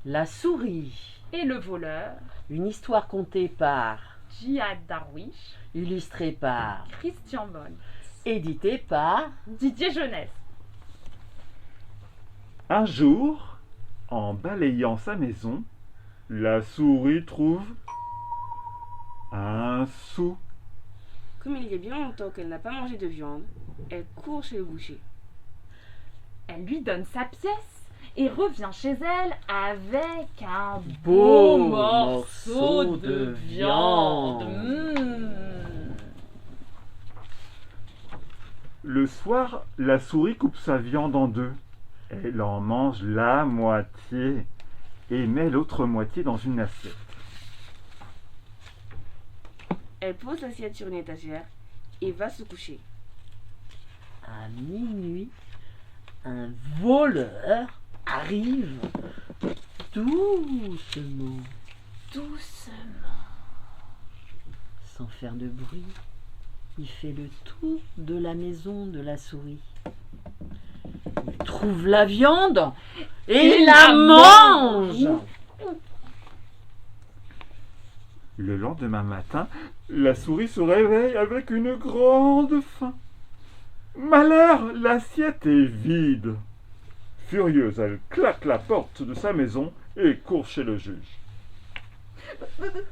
La souris. Et le voleur, Une histoire contée par, Jihad Darwish, illustrée par, Christian Vol, édité par. Didier Jeunesse. Un jour, en balayant sa maison, la souris trouve un sou. Comme il y a bien longtemps qu'elle n'a pas mangé de viande, elle court chez le boucher. Elle lui donne sa pièce et revient chez elle avec un Beau beau morceau morceau de de viande. Le soir, la souris coupe sa viande en deux. Elle en mange la moitié et met l'autre moitié dans une assiette. Elle pose l'assiette sur une étagère et va se coucher. À minuit, un voleur arrive doucement, sans faire de bruit. Il fait le tour de la maison de la souris. Il trouve la viande et Il la la mange. Le lendemain matin, la souris se réveille avec une grande faim. Malheur, l'assiette est vide. Furieuse, elle claque la porte de sa maison et court chez le juge. Bonjour,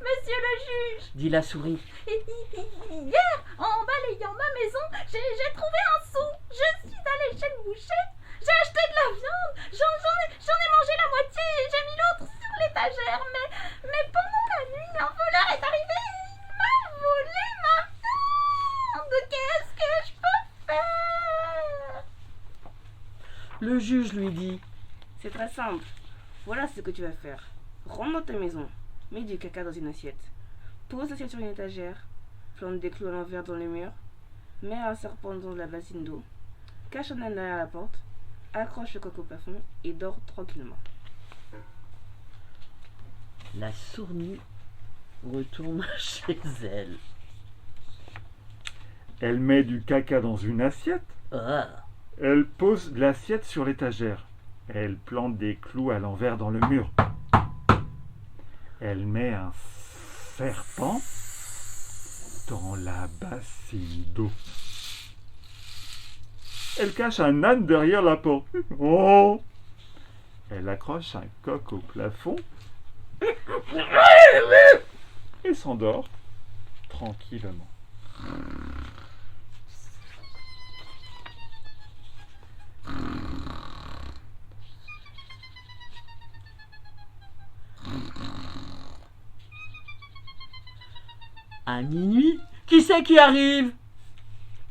monsieur le juge. Dit la souris. Hier, en balayant ma maison, j'ai trouvé un sou. Je suis allée chez le boucher, j'ai acheté de la viande, j'en ai mangé la moitié et j'ai mis l'autre sur l'étagère. Mais pendant la nuit, un voleur est arrivé et il m'a volé ma viande. Qu'est-ce que je peux faire? Le juge lui dit. C'est très simple. Voilà ce que tu vas faire. Rentre dans ta maison, mets du caca dans une assiette, pose l'assiette sur une étagère, plante des clous à l'envers dans le mur, mets un serpent dans la bassine d'eau, cache un âne derrière la porte, accroche le coq au plafond et dors tranquillement. La souris retourne chez elle. Elle met du caca dans une assiette. Ah, Elle pose l'assiette sur l'étagère. Elle plante des clous à l'envers dans le mur. Elle met un serpent dans la bassine d'eau. Elle cache un âne derrière la porte. Oh! Elle accroche un coq au plafond et s'endort tranquillement. à minuit, qui c'est qui arrive?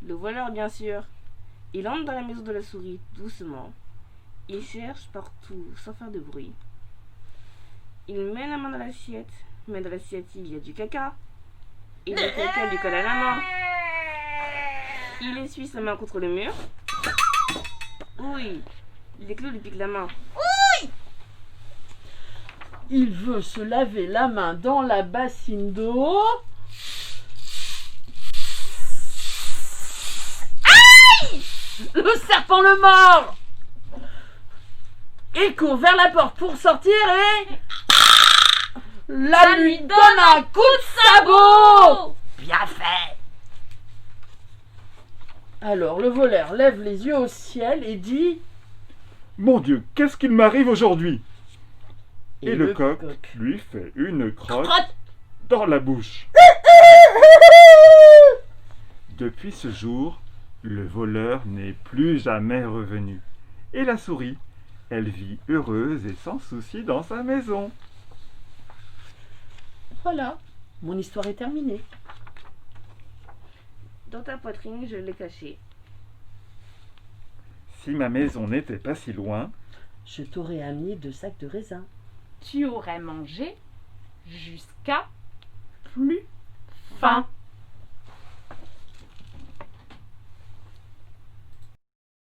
Le voleur, bien sûr. Il entre dans la maison de la souris doucement. Il cherche partout sans faire de bruit. Il met la main dans l'assiette, mais dans l'assiette il y a du caca. Et le caca lui colle à la main. Il essuie sa main contre le mur. Oui, les clous lui piquent la main. Il veut se laver la main dans la bassine d'eau. Aïe! Le serpent le mord. Il court vers la porte pour sortir et... La lui donne un coup de sabot. Bien fait. Alors le voleur lève les yeux au ciel et dit... Mon Dieu, qu'est-ce qu'il m'arrive aujourd'hui? Et le coq coq lui fait une crotte crotte. dans la bouche. Depuis ce jour, le voleur n'est plus jamais revenu. Et la souris, elle vit heureuse et sans souci dans sa maison. Voilà, mon histoire est terminée. Dans ta poitrine, je l'ai caché. Si ma maison n'était pas si loin, Je t'aurais amené 2 sacs de raisin. Tu aurais mangé jusqu'à plus faim.